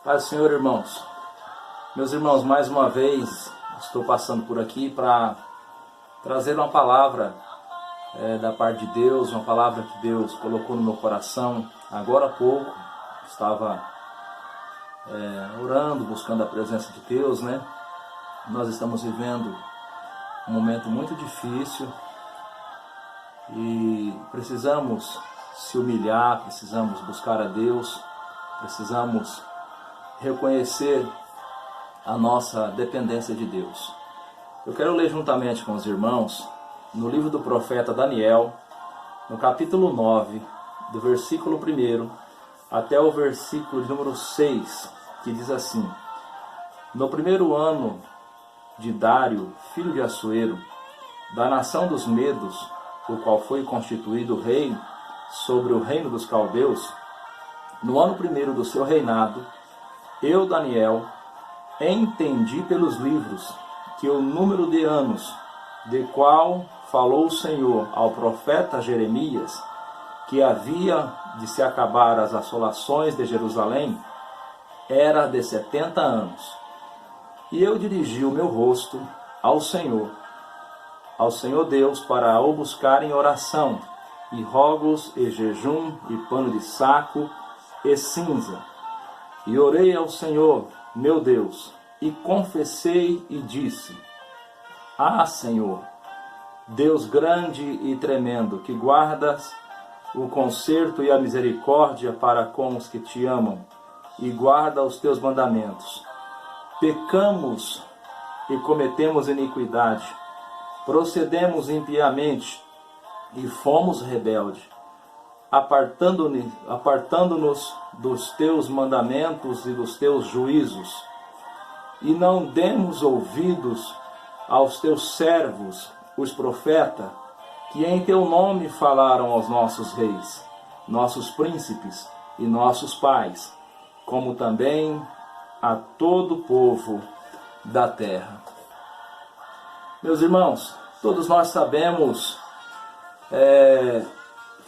Paz do Senhor, irmãos. Meus irmãos, mais uma vez estou passando por aqui para trazer uma palavra da parte de Deus, uma palavra que Deus colocou no meu coração. Agora há pouco estava orando, buscando a presença de Deus, né? Nós estamos vivendo um momento muito difícil e precisamos se humilhar, precisamos buscar a Deus, precisamos reconhecer a nossa dependência de Deus. Eu quero ler juntamente com os irmãos no livro do profeta Daniel, no capítulo 9, do versículo 1 até o versículo de número 6, que diz assim: No primeiro ano de Dário, filho de Assuero, da nação dos Medos, o qual foi constituído rei sobre o reino dos caldeus, no ano primeiro do seu reinado, eu, Daniel, entendi pelos livros que o número de anos de qual falou o Senhor ao profeta Jeremias, que havia de se acabar as assolações de Jerusalém, era de 70 anos. E eu dirigi o meu rosto ao Senhor Deus, para o buscar em oração, e rogos, e jejum, e pano de saco, e cinza. E orei ao Senhor, meu Deus, e confessei e disse: Ah, Senhor, Deus grande e tremendo, que guardas o conserto e a misericórdia para com os que te amam, e guarda os teus mandamentos. Pecamos e cometemos iniquidade, procedemos impiamente e fomos rebeldes, apartando-nos dos teus mandamentos e dos teus juízos, e não demos ouvidos aos teus servos, os profetas, que em teu nome falaram aos nossos reis, nossos príncipes e nossos pais, como também a todo o povo da terra. Meus irmãos, todos nós sabemos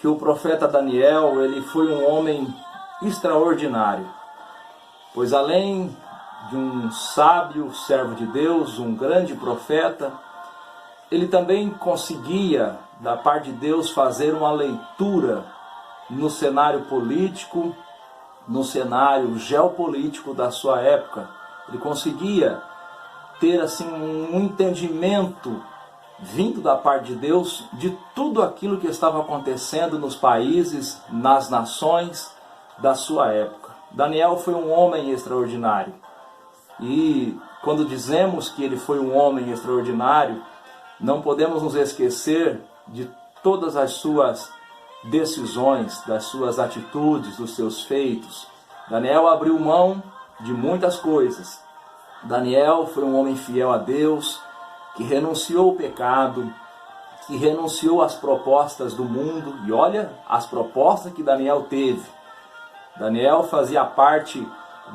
que o profeta Daniel, ele foi um homem extraordinário, pois além de um sábio servo de Deus, um grande profeta, ele também conseguia, da parte de Deus, fazer uma leitura no cenário político, no cenário geopolítico da sua época. Ele conseguia ter assim um entendimento vindo da parte de Deus de tudo aquilo que estava acontecendo nos países, nas nações da sua época. Daniel foi um homem extraordinário. E quando dizemos que ele foi um homem extraordinário, não podemos nos esquecer de todas as suas decisões, das suas atitudes, dos seus feitos. Daniel abriu mão de muitas coisas. Daniel foi um homem fiel a Deus, que renunciou ao pecado, que renunciou às propostas do mundo. E olha as propostas que Daniel teve. Daniel fazia parte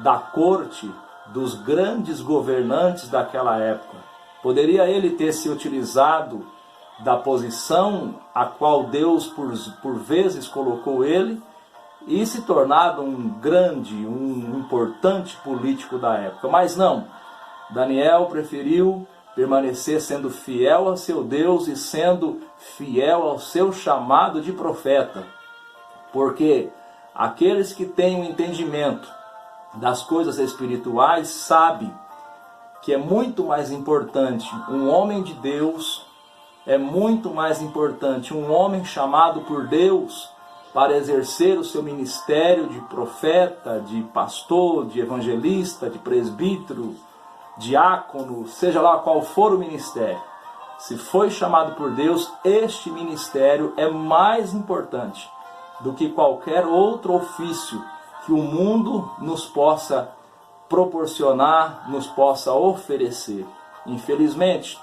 da corte dos grandes governantes daquela época. Poderia ele ter se utilizado da posição a qual Deus por vezes colocou ele e se tornado um grande, um importante político da época. Mas não, Daniel preferiu permanecer sendo fiel a seu Deus e sendo fiel ao seu chamado de profeta. Porque aqueles que têm o entendimento das coisas espirituais sabem que é muito mais importante um homem de Deus, é muito mais importante um homem chamado por Deus para exercer o seu ministério de profeta, de pastor, de evangelista, de presbítero, diácono, seja lá qual for o ministério. Se foi chamado por Deus, este ministério é mais importante do que qualquer outro ofício que o mundo nos possa proporcionar, nos possa oferecer. Infelizmente,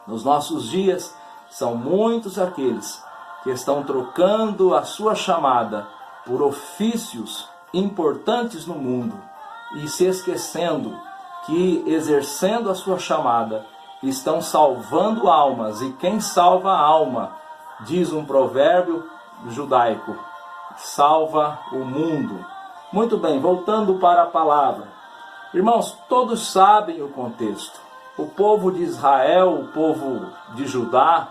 nos nossos dias, são muitos aqueles que estão trocando a sua chamada por ofícios importantes no mundo e se esquecendo que, exercendo a sua chamada, estão salvando almas. E quem salva a alma, diz um provérbio judaico, salva o mundo. Muito bem, voltando para a palavra. Irmãos, todos sabem o contexto. O povo de Israel, o povo de Judá,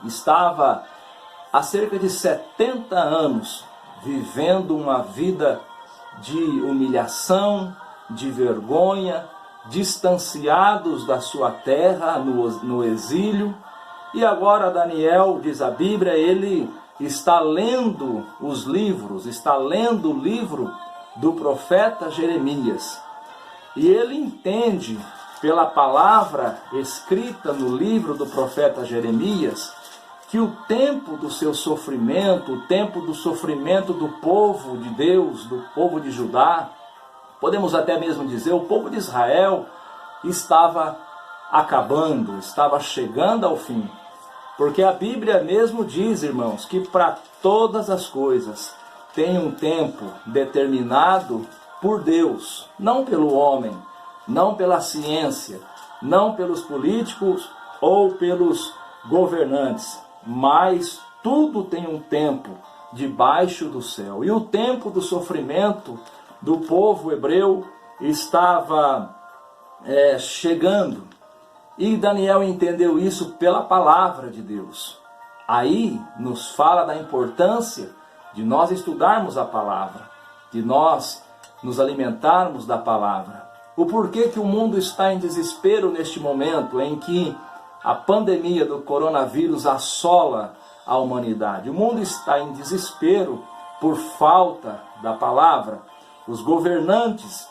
estava há cerca de 70 anos vivendo uma vida de humilhação, de vergonha, distanciados da sua terra, no exílio. E agora Daniel, diz a Bíblia, ele está lendo os livros, está lendo o livro do profeta Jeremias. E ele entende, pela palavra escrita no livro do profeta Jeremias, que o tempo do seu sofrimento, o tempo do sofrimento do povo de Deus, do povo de Judá, podemos até mesmo dizer, o povo de Israel estava acabando, estava chegando ao fim. Porque a Bíblia mesmo diz, irmãos, que para todas as coisas tem um tempo determinado por Deus, não pelo homem, não pela ciência, não pelos políticos ou pelos governantes, mas tudo tem um tempo debaixo do céu. E o tempo do sofrimento do povo hebreu estava chegando. E Daniel entendeu isso pela palavra de Deus. Aí nos fala da importância de nós estudarmos a palavra, de nós nos alimentarmos da palavra. O porquê que o mundo está em desespero neste momento em que a pandemia do coronavírus assola a humanidade. O mundo está em desespero por falta da palavra. Os governantes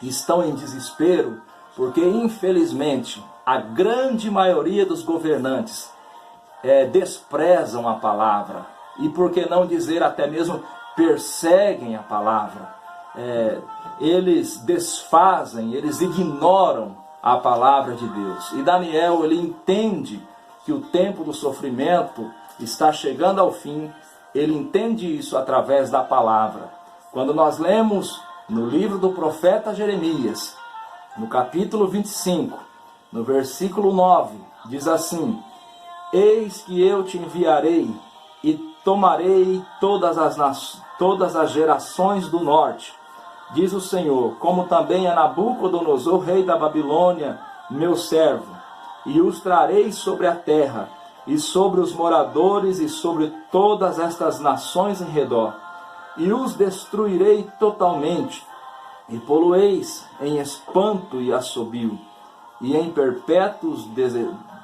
estão em desespero porque, infelizmente, a grande maioria dos governantes desprezam a palavra. E por que não dizer até mesmo perseguem a palavra. Eles desfazem, eles ignoram a palavra de Deus. E Daniel, ele entende que o tempo do sofrimento está chegando ao fim. Ele entende isso através da palavra. Quando nós lemos no livro do profeta Jeremias, no capítulo 25, no versículo 9, diz assim: Eis que eu te enviarei e tomarei todas as gerações do norte, diz o Senhor, como também a Nabucodonosor, rei da Babilônia, meu servo, e os trarei sobre a terra, e sobre os moradores, e sobre todas estas nações em redor, e os destruirei totalmente, e polueis em espanto e assobio, e em perpétuos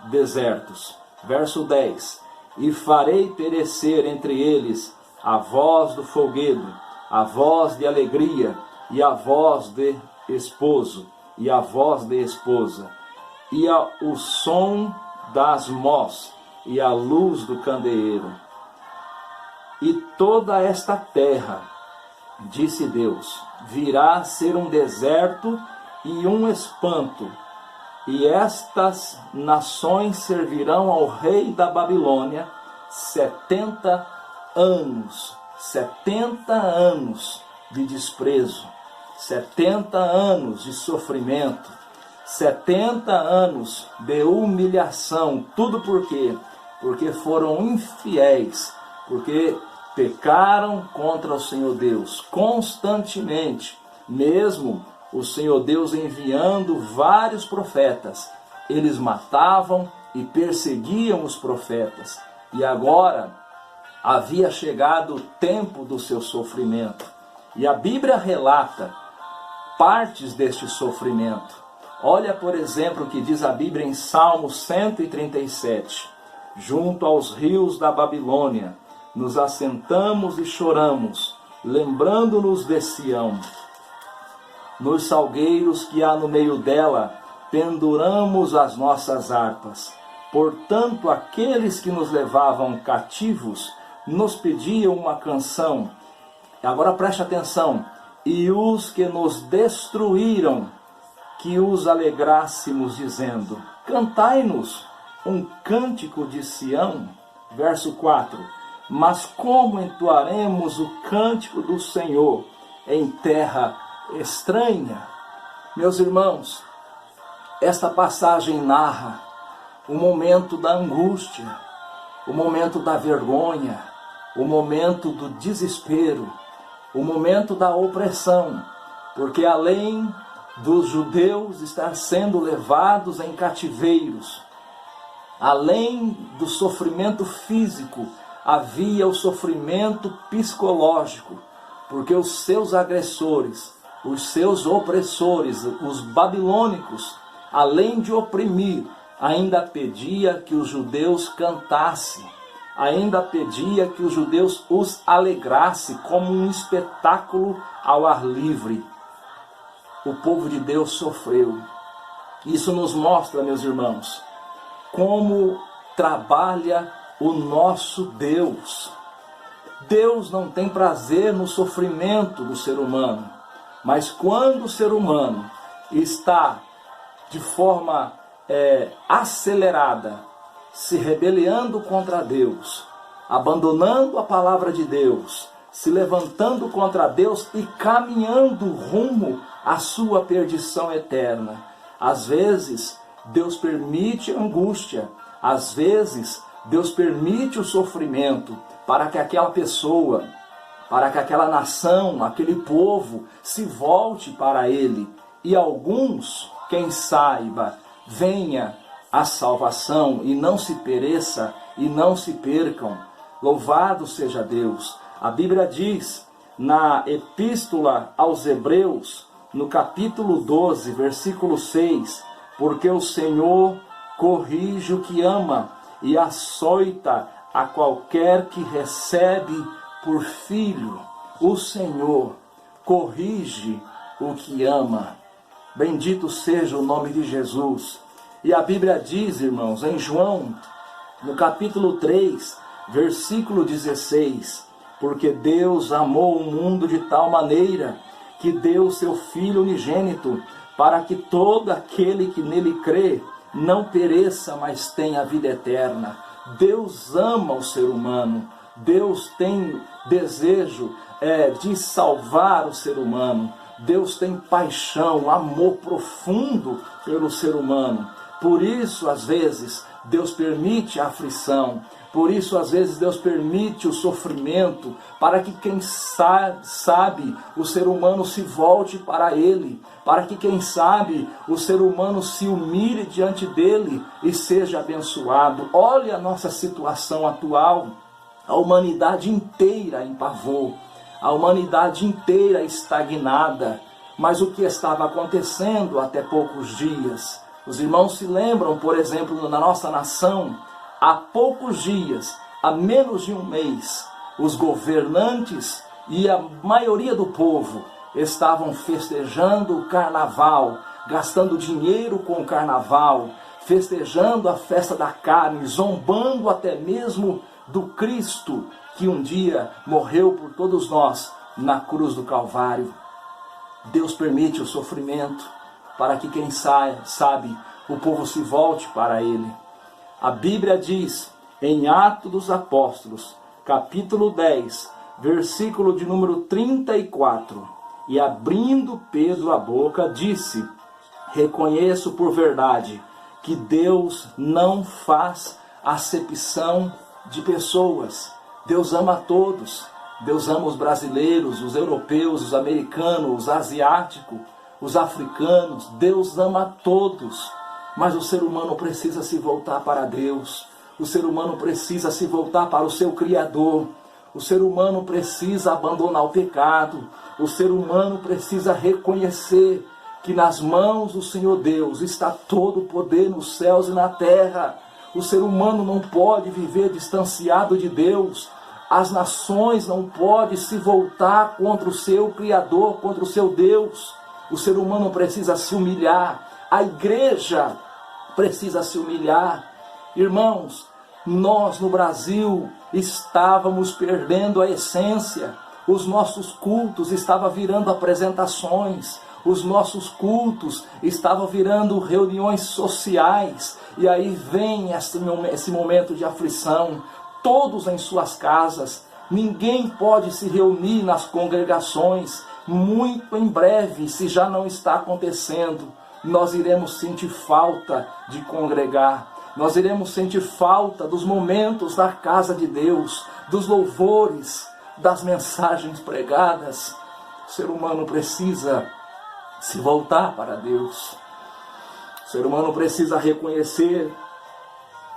desertos. Verso 10. E farei perecer entre eles a voz do folguedo, a voz de alegria, e a voz de esposo, e a voz de esposa, e o som das mós, e a luz do candeeiro. E toda esta terra, disse Deus, virá a ser um deserto e um espanto, e estas nações servirão ao rei da Babilônia 70 anos. 70 anos de desprezo, 70 anos de sofrimento, 70 anos de humilhação. Tudo por quê? Porque foram infiéis, porque pecaram contra o Senhor Deus constantemente, mesmo o Senhor Deus enviando vários profetas. Eles matavam e perseguiam os profetas. E agora havia chegado o tempo do seu sofrimento. E a Bíblia relata partes deste sofrimento. Olha, por exemplo, o que diz a Bíblia em Salmo 137. Junto aos rios da Babilônia, nos assentamos e choramos, lembrando-nos de Sião. Nos salgueiros que há no meio dela, penduramos as nossas harpas. Portanto, aqueles que nos levavam cativos nos pediam uma canção. Agora preste atenção. E os que nos destruíram, que os alegrássemos, dizendo: cantai-nos um cântico de Sião. Verso 4. Mas como entoaremos o cântico do Senhor em terra estranha? Meus irmãos, esta passagem narra o momento da angústia, o momento da vergonha, o momento do desespero, o momento da opressão, porque além dos judeus estar sendo levados em cativeiros, além do sofrimento físico, havia o sofrimento psicológico, porque os seus agressores, os seus opressores, os babilônicos, além de oprimir, ainda pedia que os judeus cantassem, ainda pedia que os judeus os alegrassem como um espetáculo ao ar livre. O povo de Deus sofreu. Isso nos mostra, meus irmãos, como trabalha o nosso Deus. Deus não tem prazer no sofrimento do ser humano, mas quando o ser humano está de forma acelerada, se rebelando contra Deus, abandonando a palavra de Deus, se levantando contra Deus e caminhando rumo à sua perdição eterna. Às vezes, Deus permite angústia, às vezes, Deus permite o sofrimento para que aquela pessoa, para que aquela nação, aquele povo se volte para Ele. E alguns, quem saiba, venha a salvação e não se pereça e não se percam. Louvado seja Deus. A Bíblia diz na Epístola aos Hebreus, no capítulo 12, versículo 6, porque o Senhor corrige o que ama e açoita a qualquer que recebe por filho. O Senhor corrige o que ama. Bendito seja o nome de Jesus. E a Bíblia diz, irmãos, em João, no capítulo 3, versículo 16, porque Deus amou o mundo de tal maneira que deu o seu Filho unigênito, para que todo aquele que nele crê não pereça, mas tenha a vida eterna. Deus ama o ser humano. Deus tem desejo de salvar o ser humano. Deus tem paixão, amor profundo pelo ser humano. Por isso, às vezes, Deus permite a aflição. Por isso, às vezes, Deus permite o sofrimento, para que, quem sabe, o ser humano se volte para Ele, para que, quem sabe, o ser humano se humilhe diante dEle e seja abençoado. Olha a nossa situação atual, a humanidade inteira em pavor, a humanidade inteira estagnada. Mas o que estava acontecendo até poucos dias? Os irmãos se lembram, por exemplo, na nossa nação, há poucos dias, há menos de um mês, os governantes e a maioria do povo estavam festejando o carnaval, gastando dinheiro com o carnaval, festejando a festa da carne, zombando até mesmo do Cristo que um dia morreu por todos nós na cruz do Calvário. Deus permite o sofrimento para que, quem sabe, o povo se volte para Ele. A Bíblia diz em Atos dos Apóstolos, capítulo 10, versículo de número 34, e abrindo Pedro a boca, disse: reconheço por verdade que Deus não faz acepção de pessoas. Deus ama a todos. Deus ama os brasileiros, os europeus, os americanos, os asiáticos, os africanos. Deus ama a todos. Mas o ser humano precisa se voltar para Deus. O ser humano precisa se voltar para o seu Criador. O ser humano precisa abandonar o pecado. O ser humano precisa reconhecer que nas mãos do Senhor Deus está todo o poder nos céus e na terra. O ser humano não pode viver distanciado de Deus. As nações não podem se voltar contra o seu Criador, contra o seu Deus. O ser humano precisa se humilhar. A igreja precisa se humilhar. Irmãos, nós no Brasil estávamos perdendo a essência. Os nossos cultos estavam virando apresentações. Os nossos cultos estavam virando reuniões sociais. E aí vem esse momento de aflição. Todos em suas casas. Ninguém pode se reunir nas congregações. Muito em breve, se já não está acontecendo, nós iremos sentir falta de congregar. Nós iremos sentir falta dos momentos da casa de Deus, dos louvores, das mensagens pregadas, o ser humano precisa se voltar para Deus. O ser humano precisa reconhecer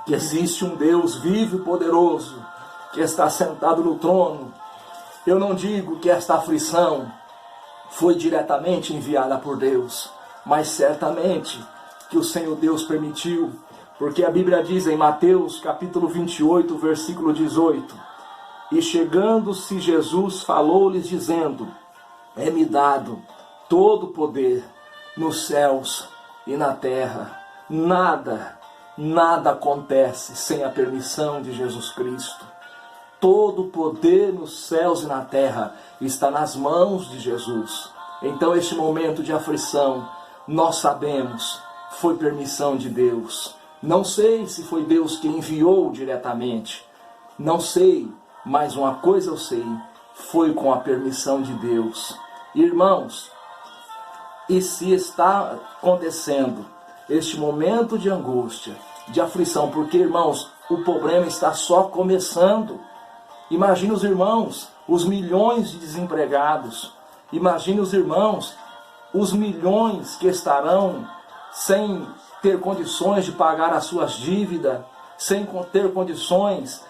que existe um Deus vivo e poderoso, que está sentado no trono. Eu não digo que esta aflição foi diretamente enviada por Deus, mas certamente que o Senhor Deus permitiu, porque a Bíblia diz em Mateus capítulo 28, versículo 18, e chegando-se Jesus falou-lhes dizendo, é-me dado todo o poder nos céus e na terra. Nada acontece sem a permissão de Jesus Cristo. Todo o poder nos céus e na terra está nas mãos de Jesus. Então este momento de aflição, nós sabemos, foi permissão de Deus. Não sei se foi Deus que enviou diretamente. Não sei, mas uma coisa eu sei, foi com a permissão de Deus. Irmãos, e se está acontecendo este momento de angústia, de aflição, porque, irmãos, o problema está só começando. Imagine os irmãos, os milhões de desempregados. Imagine os irmãos, os milhões que estarão sem ter condições de pagar as suas dívidas, sem ter condições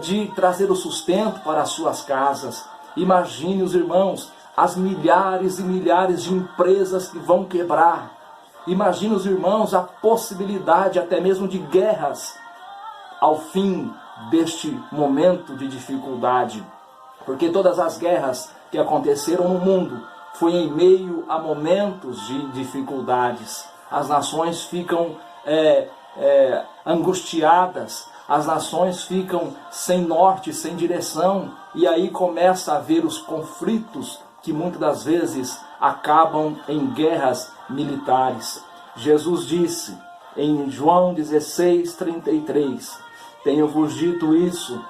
de trazer o sustento para as suas casas. Imagine os irmãos, as milhares e milhares de empresas que vão quebrar. Imagine os irmãos, a possibilidade até mesmo de guerras ao fim deste momento de dificuldade. Porque todas as guerras que aconteceram no mundo foi em meio a momentos de dificuldades. As nações ficam angustiadas, as nações ficam sem norte, sem direção, e aí começa a haver os conflitos que muitas das vezes acabam em guerras militares. Jesus disse em João 16:33, tenho-vos dito isso,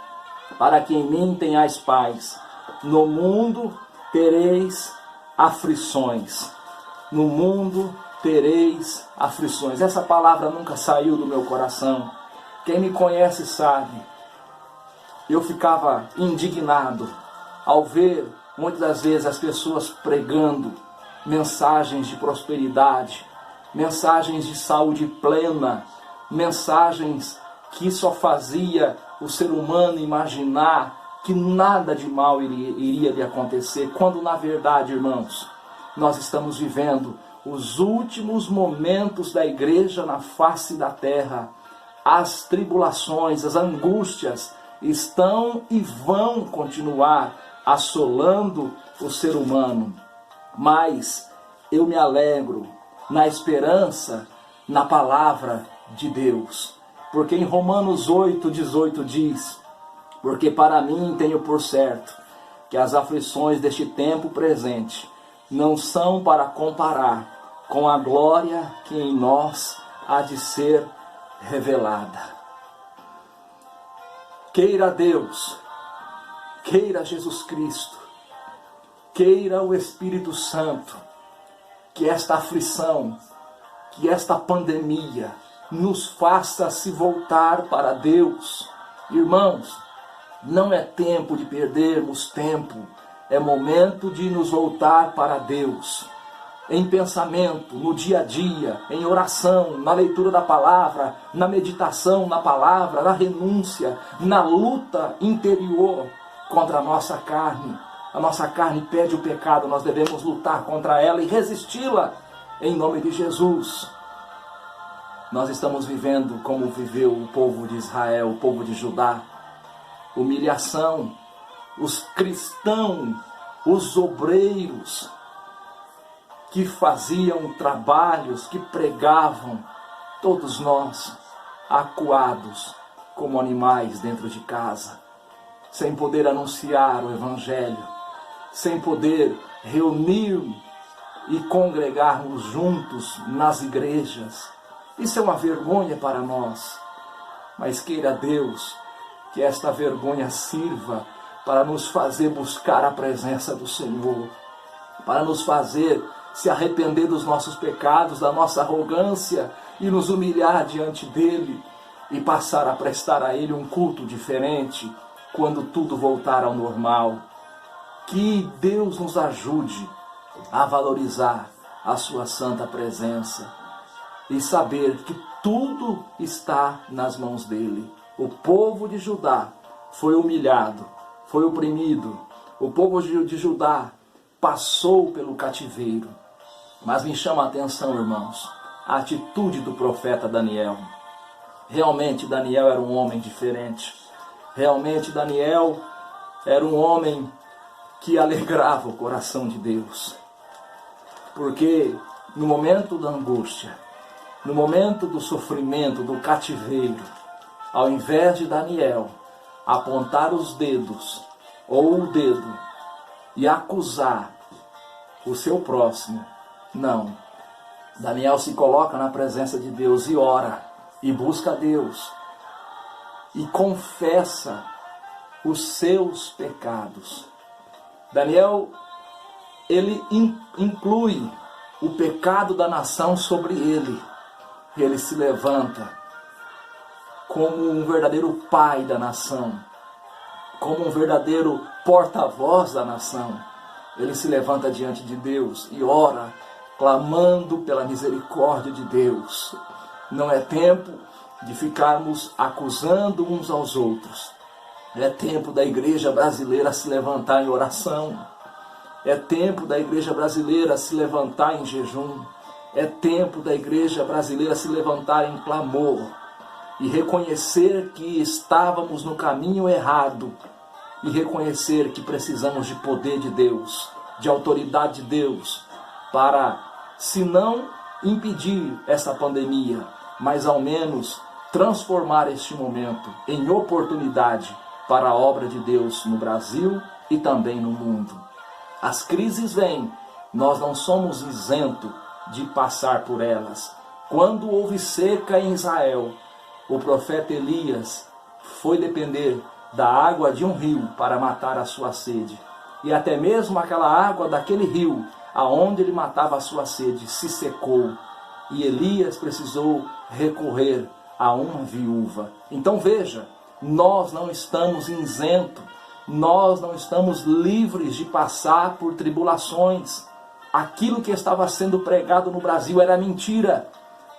para que em mim tenhais paz. No mundo tereis aflições. No mundo tereis aflições. Essa palavra nunca saiu do meu coração. Quem me conhece sabe, eu ficava indignado ao ver muitas das vezes as pessoas pregando mensagens de prosperidade, mensagens de saúde plena, mensagens que só fazia o ser humano imaginar que nada de mal iria lhe acontecer, quando na verdade, irmãos, nós estamos vivendo os últimos momentos da igreja na face da terra. As tribulações, as angústias estão e vão continuar assolando o ser humano. Mas eu me alegro na esperança, na palavra de Deus. Porque em Romanos 8:18 diz, porque para mim tenho por certo que as aflições deste tempo presente não são para comparar com a glória que em nós há de ser revelada. Queira Deus, queira Jesus Cristo, queira o Espírito Santo, que esta aflição, que esta pandemia nos faça se voltar para Deus. Irmãos, não é tempo de perdermos tempo, é momento de nos voltar para Deus. Em pensamento, no dia a dia, em oração, na leitura da palavra, na meditação na palavra, na renúncia, na luta interior contra a nossa carne. A nossa carne pede o pecado, nós devemos lutar contra ela e resisti-la em nome de Jesus. Nós estamos vivendo como viveu o povo de Israel, o povo de Judá. Humilhação, os cristãos, os obreiros que faziam trabalhos, que pregavam, todos nós acuados como animais dentro de casa, sem poder anunciar o Evangelho, sem poder reunir e congregarmos juntos nas igrejas. Isso é uma vergonha para nós, mas queira Deus que esta vergonha sirva para nos fazer buscar a presença do Senhor, para nos fazer se arrepender dos nossos pecados, da nossa arrogância e nos humilhar diante dEle e passar a prestar a Ele um culto diferente quando tudo voltar ao normal. Que Deus nos ajude a valorizar a sua santa presença e saber que tudo está nas mãos dele. O povo de Judá foi humilhado, foi oprimido. O povo de Judá passou pelo cativeiro. Mas me chama a atenção, irmãos, a atitude do profeta Daniel. Realmente Daniel era um homem diferente. Realmente Daniel era um homem que alegrava o coração de Deus. Porque no momento da angústia, no momento do sofrimento, do cativeiro, ao invés de Daniel apontar os dedos ou o dedo e acusar o seu próximo, não. Daniel se coloca na presença de Deus e ora, e busca a Deus, e confessa os seus pecados. Daniel, ele inclui o pecado da nação sobre ele. Ele se levanta como um verdadeiro pai da nação, como um verdadeiro porta-voz da nação. Ele se levanta diante de Deus e ora, clamando pela misericórdia de Deus. Não é tempo de ficarmos acusando uns aos outros. É tempo da igreja brasileira se levantar em oração. É tempo da igreja brasileira se levantar em jejum. É tempo da igreja brasileira se levantar em clamor e reconhecer que estávamos no caminho errado e reconhecer que precisamos de poder de Deus, de autoridade de Deus, para, se não impedir essa pandemia, mas ao menos transformar este momento em oportunidade para a obra de Deus no Brasil e também no mundo. As crises vêm, nós não somos isentos de passar por elas. Quando houve seca em Israel, o profeta Elias foi depender da água de um rio para matar a sua sede. E até mesmo aquela água daquele rio, aonde ele matava a sua sede, se secou. E Elias precisou recorrer a uma viúva. Então veja, nós não estamos isentos, nós não estamos livres de passar por tribulações. Aquilo que estava sendo pregado no Brasil era mentira.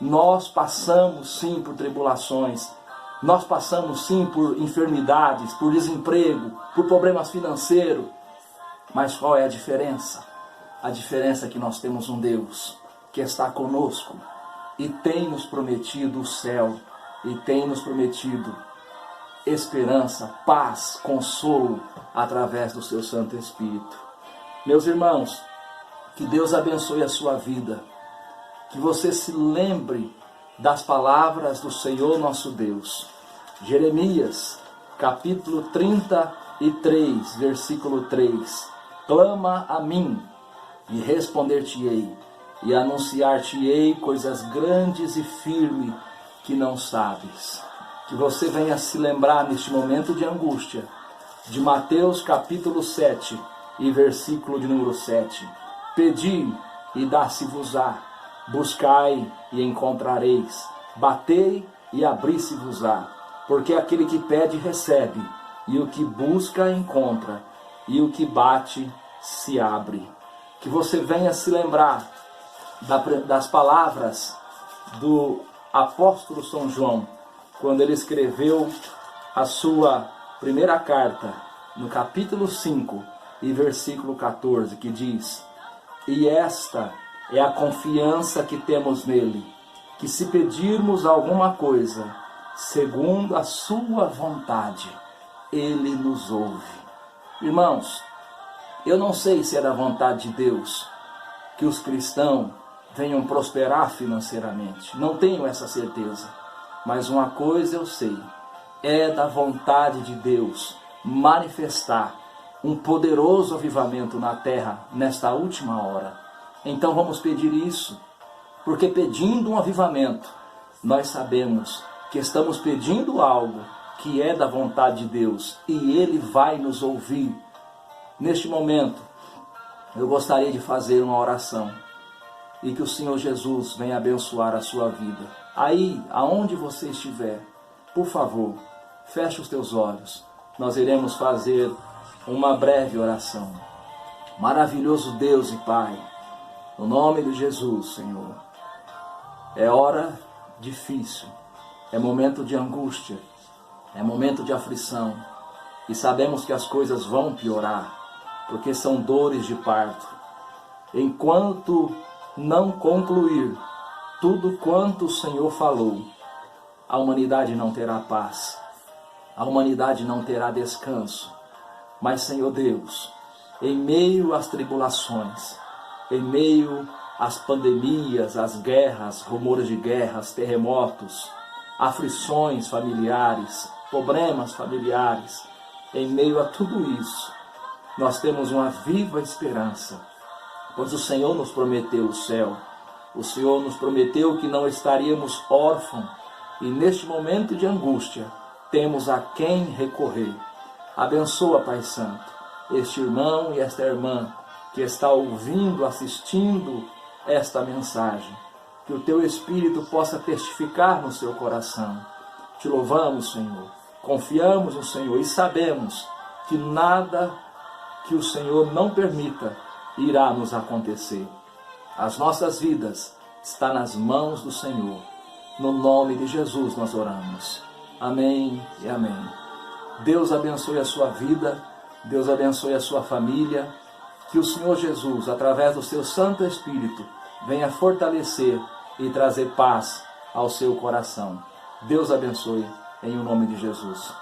Nós passamos sim por tribulações. Nós passamos sim por enfermidades, por desemprego, por problemas financeiros. Mas qual é a diferença? A diferença é que nós temos um Deus que está conosco e tem nos prometido o céu, e tem nos prometido esperança, paz, consolo através do seu Santo Espírito. Meus irmãos, que Deus abençoe a sua vida, que você se lembre das palavras do Senhor nosso Deus. Jeremias, capítulo 33, versículo 3. Clama a mim, e responder-te-ei, e anunciar-te-ei coisas grandes e firmes que não sabes. Que você venha se lembrar neste momento de angústia, de Mateus capítulo 7 e versículo de número 7. Pedi e dá-se-vos-á, buscai e encontrareis, batei e abri-se-vos-á. Porque aquele que pede recebe, e o que busca encontra, e o que bate se abre. Que você venha se lembrar das palavras do apóstolo São João, quando ele escreveu a sua primeira carta, no capítulo 5 e versículo 14, que diz: e esta é a confiança que temos nele, que se pedirmos alguma coisa, segundo a sua vontade, ele nos ouve. Irmãos, eu não sei se é da vontade de Deus que os cristãos venham prosperar financeiramente. Não tenho essa certeza. Mas uma coisa eu sei, é da vontade de Deus manifestar um poderoso avivamento na terra nesta última hora. Então vamos pedir isso, porque pedindo um avivamento, nós sabemos que estamos pedindo algo que é da vontade de Deus e Ele vai nos ouvir. Neste momento, eu gostaria de fazer uma oração e que o Senhor Jesus venha abençoar a sua vida. Aí, aonde você estiver, por favor, feche os teus olhos. Nós iremos fazer uma breve oração. Maravilhoso Deus e Pai, no nome de Jesus, Senhor. É hora difícil, é momento de angústia, é momento de aflição. E sabemos que as coisas vão piorar, porque são dores de parto. Enquanto não concluir tudo quanto o Senhor falou, a humanidade não terá paz, a humanidade não terá descanso. Mas, Senhor Deus, em meio às tribulações, em meio às pandemias, às guerras, rumores de guerras, terremotos, aflições familiares, problemas familiares, em meio a tudo isso, nós temos uma viva esperança, pois o Senhor nos prometeu o céu, o Senhor nos prometeu que não estaríamos órfãos, e neste momento de angústia, temos a quem recorrer. Abençoa, Pai Santo, este irmão e esta irmã que está ouvindo, assistindo esta mensagem. Que o Teu Espírito possa testificar no seu coração. Te louvamos, Senhor, confiamos no Senhor e sabemos que nada que o Senhor não permita irá nos acontecer. As nossas vidas estão nas mãos do Senhor. No nome de Jesus nós oramos. Amém e amém. Deus abençoe a sua vida, Deus abençoe a sua família, que o Senhor Jesus, através do seu Santo Espírito, venha fortalecer e trazer paz ao seu coração. Deus abençoe, em o nome de Jesus.